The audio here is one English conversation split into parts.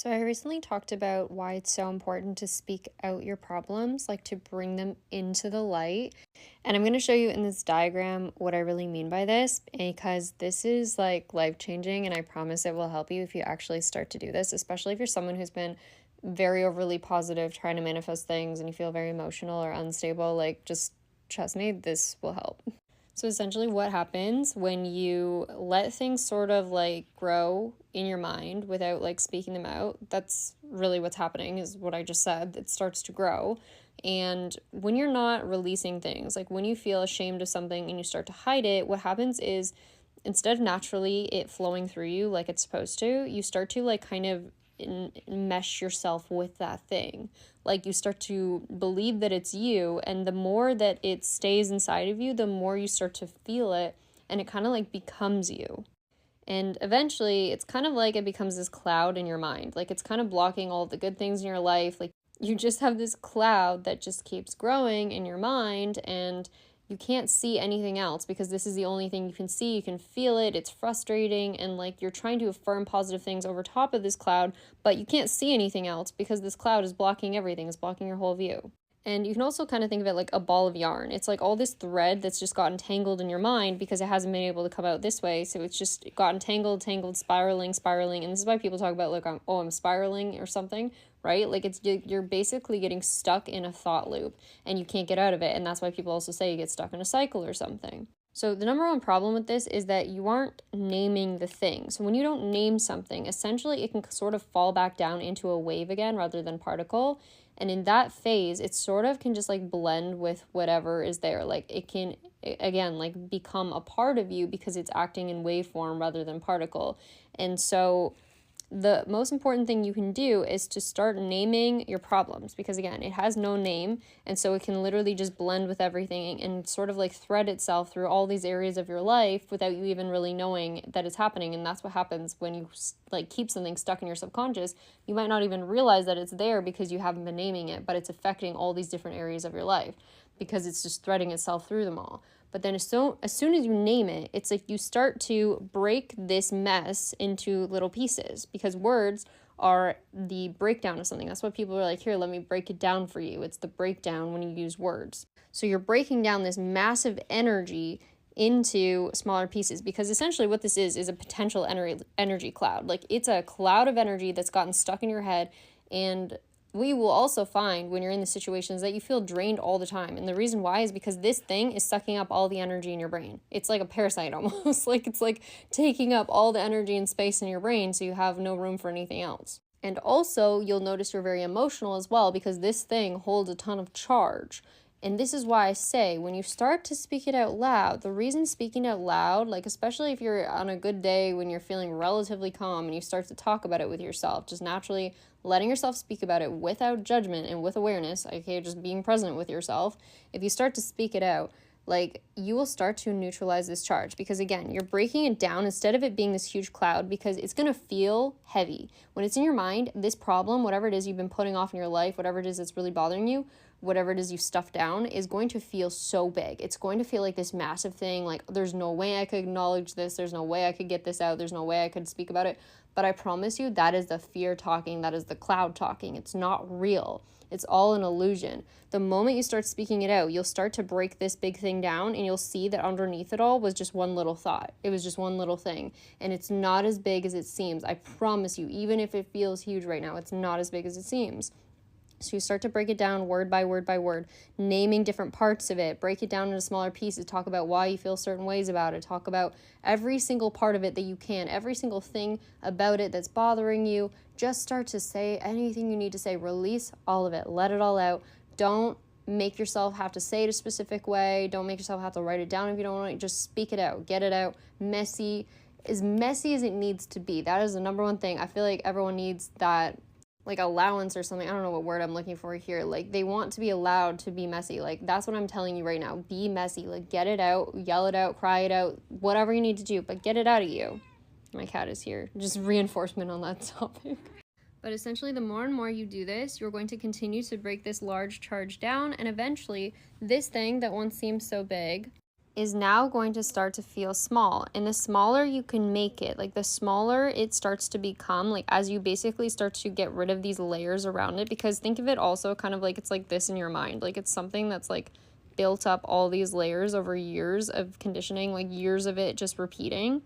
So, I recently talked about why it's so important to speak out your problems, like to bring them into the light. And I'm going to show you in this diagram what I really mean by this, because this is like life changing. And I promise it will help you if you actually start to do this, especially if you're someone who's been very overly positive, trying to manifest things, and you feel very emotional or unstable. Like, just trust me, this will help. So essentially, what happens when you let things sort of like grow in your mind without like speaking them out? That's really what's happening, is what I just said. It starts to grow. And when you're not releasing things, like when you feel ashamed of something and you start to hide it, what happens is instead of naturally it flowing through you like it's supposed to, you start to like kind of mesh yourself with that thing. Like you start to believe that it's you, and the more that it stays inside of you, the more you start to feel it, and it kind of like becomes you. And eventually, it's kind of like it becomes this cloud in your mind. Like it's kind of blocking all the good things in your life. Like you just have this cloud that just keeps growing in your mind, and you can't see anything else because this is the only thing you can see. You can feel it. It's frustrating. And like you're trying to affirm positive things over top of this cloud, but you can't see anything else because this cloud is blocking everything, it's blocking your whole view. And you can also kind of think of it like a ball of yarn. It's like all this thread that's just gotten tangled in your mind because it hasn't been able to come out this way. So it's just gotten tangled, spiraling. And this is why people talk about like, I'm spiraling or something, right? Like you're basically getting stuck in a thought loop and you can't get out of it. And that's why people also say you get stuck in a cycle or something. So the number one problem with this is that you aren't naming the thing. So when you don't name something, essentially it can sort of fall back down into a wave again rather than particle. And in that phase, it sort of can just like blend with whatever is there. Like it can, again, like become a part of you because it's acting in waveform rather than particle. And so the most important thing you can do is to start naming your problems, because again, it has no name, and so it can literally just blend with everything and sort of like thread itself through all these areas of your life without you even really knowing that it's happening. And that's what happens when you like keep something stuck in your subconscious. You might not even realize that it's there because you haven't been naming it, but it's affecting all these different areas of your life because it's just threading itself through them all. But then as soon as you name it, it's like you start to break this mess into little pieces, because words are the breakdown of something. That's what people are like, here, let me break it down for you. It's the breakdown when you use words. So you're breaking down this massive energy into smaller pieces, because essentially what this is a potential energy cloud. Like it's a cloud of energy that's gotten stuck in your head. And we will also find when you're in the situations that you feel drained all the time. And the reason why is because this thing is sucking up all the energy in your brain. It's like a parasite almost. Like it's like taking up all the energy and space in your brain, so you have no room for anything else. And also, you'll notice you're very emotional as well, because this thing holds a ton of charge. And this is why I say when you start to speak it out loud, the reason speaking out loud, like especially if you're on a good day when you're feeling relatively calm and you start to talk about it with yourself, just naturally letting yourself speak about it without judgment and with awareness, okay, just being present with yourself. If you start to speak it out, like you will start to neutralize this charge, because again, you're breaking it down instead of it being this huge cloud, because it's going to feel heavy when it's in your mind. This problem, whatever it is you've been putting off in your life, whatever it is that's really bothering you, whatever it is you've stuffed down, is going to feel so big. It's going to feel like this massive thing, like there's no way I could acknowledge this, there's no way I could get this out, there's no way I could speak about it. But I promise you, that is the fear talking, that is the cloud talking. It's not real. It's all an illusion. The moment you start speaking it out, you'll start to break this big thing down, and you'll see that underneath it all was just one little thought. It was just one little thing. And it's not as big as it seems. I promise you, even if it feels huge right now, it's not as big as it seems. So you start to break it down word by word by word, naming different parts of it, break it down into smaller pieces, talk about why you feel certain ways about it, talk about every single part of it that you can, every single thing about it that's bothering you. Just start to say anything you need to say, release all of it, let it all out. Don't make yourself have to say it a specific way. Don't make yourself have to write it down if you don't want to. Just speak it out, get it out, messy as it needs to be. That is the number one thing. I feel like everyone needs that, like allowance or something. I don't know what word I'm looking for here. Like they want to be allowed to be messy. Like that's what I'm telling you right now. Be messy. Like get it out, yell it out, cry it out, whatever you need to do, but get it out of you. My cat is here. Just reinforcement on that topic. But essentially, the more and more you do this, you're going to continue to break this large charge down, and eventually this thing that once seemed so big is now going to start to feel small. And the smaller you can make it, like the smaller it starts to become, like as you basically start to get rid of these layers around it, because think of it also kind of like it's like this in your mind. Like it's something that's like built up all these layers over years of conditioning, like years of it just repeating.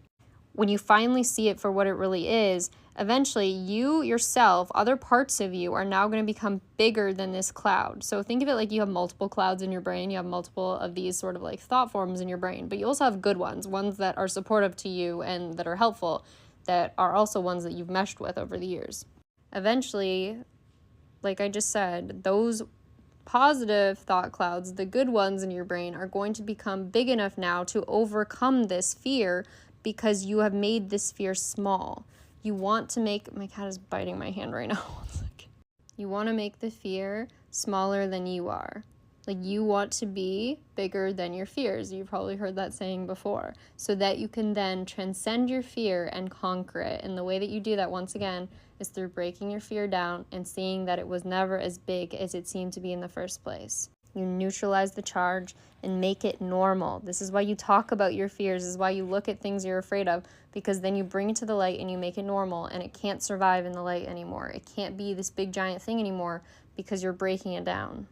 When you finally see it for what it really is, eventually you yourself, other parts of you are now going to become bigger than this cloud. So think of it like you have multiple clouds in your brain. You have multiple of these sort of like thought forms in your brain, but you also have good ones that are supportive to you and that are helpful, that are also ones that you've meshed with over the years. Eventually, like I just said, those positive thought clouds, the good ones in your brain, are going to become big enough now to overcome this fear, because you have made this fear small. You want to make, my cat is biting my hand right now. You want to make the fear smaller than you are. Like you want to be bigger than your fears. You've probably heard that saying before. So that you can then transcend your fear and conquer it. And the way that you do that, once again, is through breaking your fear down and seeing that it was never as big as it seemed to be in the first place. You neutralize the charge and make it normal. This is why you talk about your fears. This is why you look at things you're afraid of, because then you bring it to the light and you make it normal, and it can't survive in the light anymore. It can't be this big giant thing anymore because you're breaking it down.